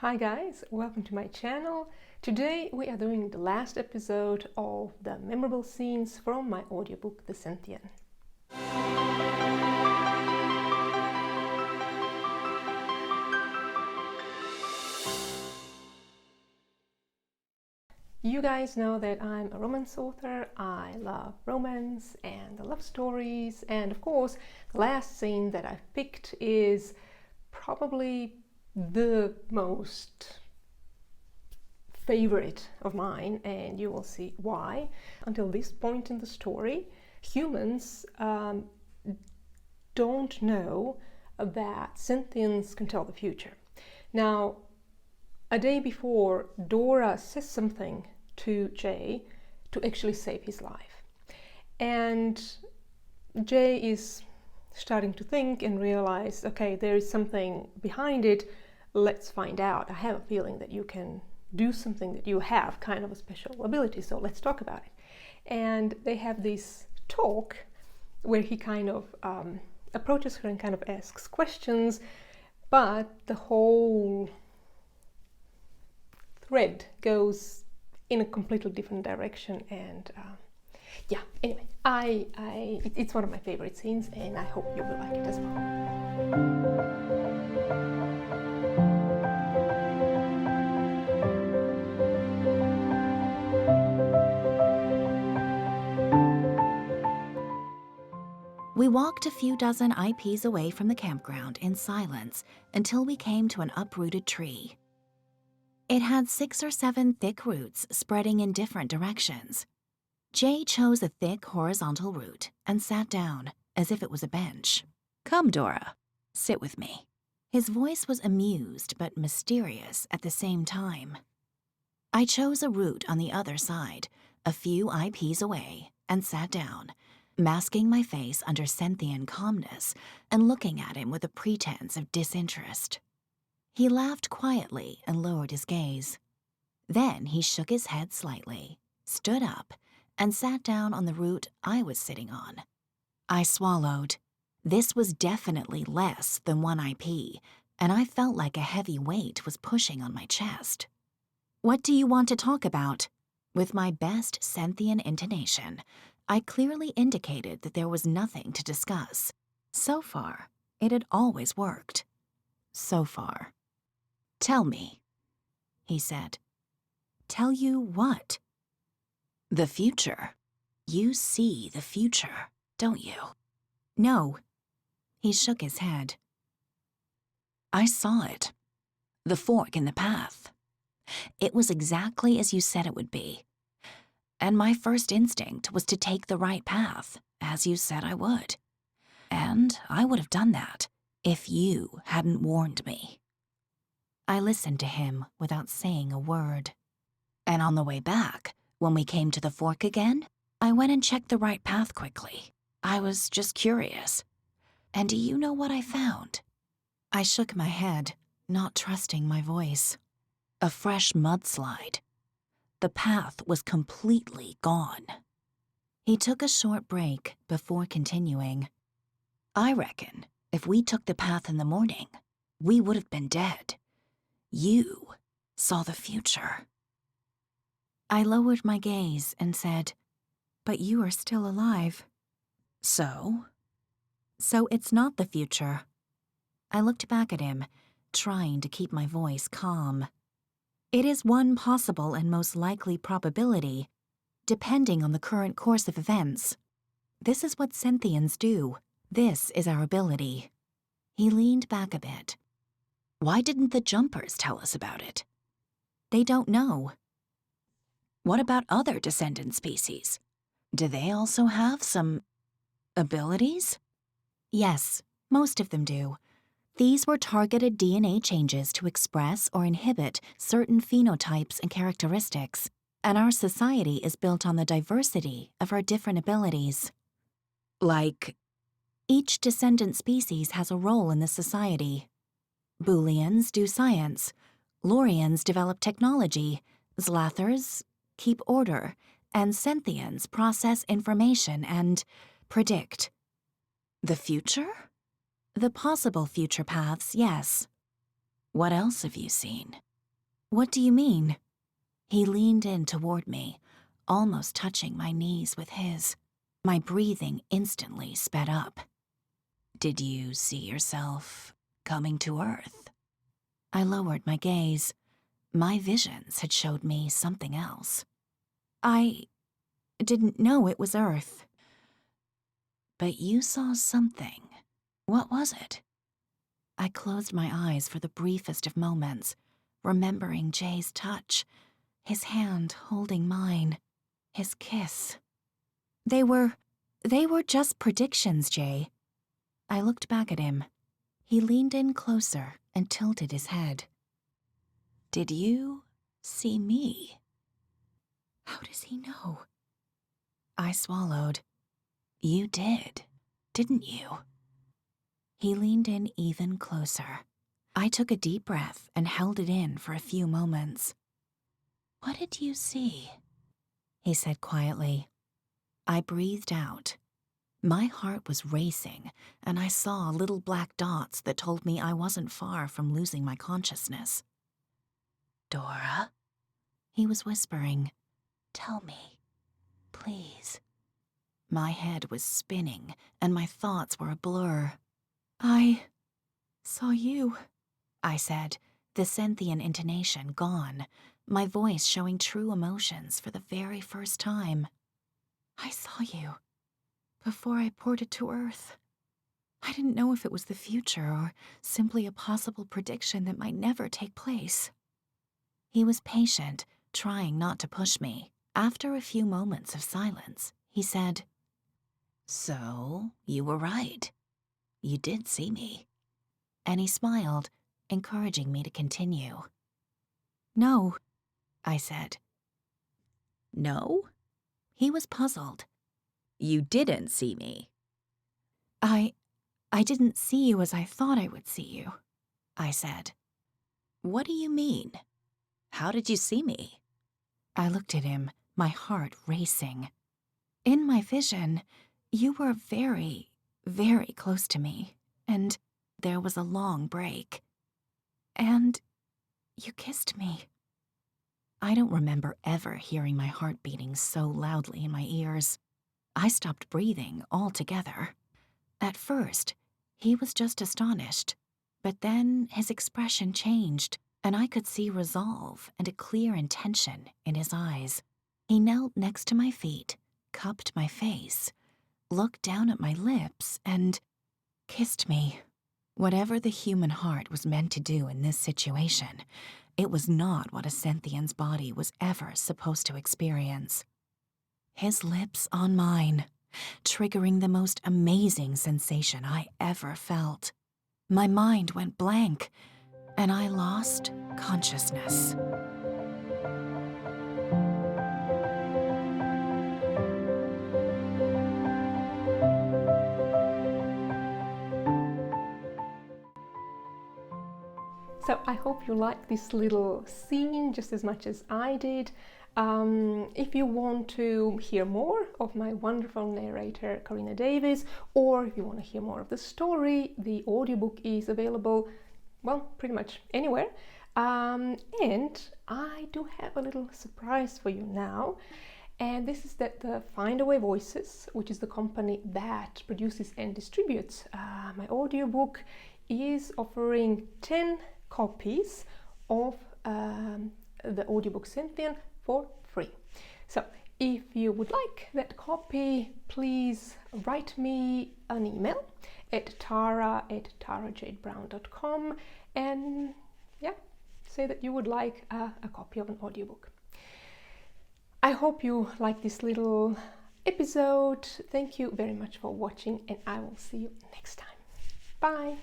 Hi guys, welcome to my channel. Today we are doing the last episode of the memorable scenes from my audiobook, The Senthien. You guys know that I'm a romance author. I love romance and love stories, and of course the last scene that I've picked is probably the most favorite of mine, and you will see why. Until this point in the story, humans don't know that Senthiens can tell the future. Now, a day before, Dora says something to Jay to actually save his life. And Jay is starting to think and realize, okay, there is something behind it. Let's find out. I have a feeling that you can do something, that you have kind of a special ability, so let's talk about it. And they have this talk where he kind of approaches her and kind of asks questions, but the whole thread goes in a completely different direction. And yeah, anyway, it's one of my favorite scenes, and I hope you will like it as well. We walked a few dozen IPs away from the campground in silence until we came to an uprooted tree. It had 6 or 7 thick roots spreading in different directions. Jay chose a thick horizontal root and sat down as if it was a bench. "Come, Dora, sit with me." His voice was amused but mysterious at the same time. I chose a root on the other side, a few IPs away, and sat down, masking my face under Senthian calmness and looking at him with a pretense of disinterest. He laughed quietly and lowered his gaze. Then he shook his head slightly, stood up, and sat down on the root I was sitting on. I swallowed. This was definitely less than 1 IP, and I felt like a heavy weight was pushing on my chest. "What do you want to talk about?" With my best Senthian intonation, I clearly indicated that there was nothing to discuss. So far, it had always worked. So far. "Tell me," he said. "Tell you what?" "The future. You see the future, don't you?" "No." He shook his head. "I saw it. The fork in the path. It was exactly as you said it would be. And my first instinct was to take the right path, as you said I would. And I would have done that if you hadn't warned me." I listened to him without saying a word. "And on the way back, when we came to the fork again, I went and checked the right path quickly. I was just curious. And do you know what I found?" I shook my head, not trusting my voice. "A fresh mudslide. The path was completely gone." He took a short break before continuing. "I reckon if we took the path in the morning, we would have been dead. You saw the future." I lowered my gaze and said, "But you are still alive." "So?" "So it's not the future." I looked back at him, trying to keep my voice calm. "It is one possible and most likely probability, depending on the current course of events. This is what Senthiens do. This is our ability." He leaned back a bit. "Why didn't the jumpers tell us about it?" "They don't know." "What about other descendant species? Do they also have some abilities?" "Yes, most of them do. These were targeted DNA changes to express or inhibit certain phenotypes and characteristics, and our society is built on the diversity of our different abilities." "Like?" "Each descendant species has a role in the society. Booleans do science, Lorians develop technology, Zlathers keep order, and Senthiens process information and predict." "The future?" "The possible future paths, yes." "What else have you seen?" What do you mean? He leaned in toward me, almost touching my knees with his. My breathing instantly sped up. Did you see yourself coming to Earth? I lowered my gaze. My visions had showed me something else. I didn't know it was Earth. But you saw something. What was it? I closed my eyes for the briefest of moments, remembering Jay's touch, his hand holding mine, his kiss. They were just predictions, Jay. I looked back at him. He leaned in closer and tilted his head. Did you see me? How does he know? I swallowed. You did, didn't you? He leaned in even closer. I took a deep breath and held it in for a few moments. What did you see? He said quietly. I breathed out. My heart was racing, and I saw little black dots that told me I wasn't far from losing my consciousness. Dora? He was whispering. Tell me, please. My head was spinning, and my thoughts were a blur. I saw you, I said, the Senthien intonation gone, my voice showing true emotions for the very first time. I saw you, before I ported to Earth. I didn't know if it was the future or simply a possible prediction that might never take place. He was patient, trying not to push me. After a few moments of silence, he said, So, you were right. You did see me. And he smiled, encouraging me to continue. No, I said. No? He was puzzled. You didn't see me. I didn't see you as I thought I would see you, I said. What do you mean? How did you see me? I looked at him, my heart racing. In my vision, you were very, very close to me, and there was a long break. And you kissed me. I don't remember ever hearing my heart beating so loudly in my ears. I stopped breathing altogether. At first, he was just astonished, but then his expression changed, and I could see resolve and a clear intention in his eyes. He knelt next to my feet, cupped my face, looked down at my lips, and kissed me. Whatever the human heart was meant to do in this situation, it was not what a Senthien's body was ever supposed to experience. His lips on mine, triggering the most amazing sensation I ever felt. My mind went blank, and I lost consciousness. So I hope you like this little scene just as much as I did. If you want to hear more of my wonderful narrator Corinne Davies, or if you want to hear more of the story, the audiobook is available, well, pretty much anywhere. And I do have a little surprise for you now. And this is that the Findaway Voices, which is the company that produces and distributes my audiobook, is offering 10 copies of the audiobook Senthien for free. So if you would like that copy, please write me an email at tara@tarajadebrown.com and say that you would like a copy of an audiobook. I hope you like this little episode. Thank you very much for watching, and I will see you next time. Bye!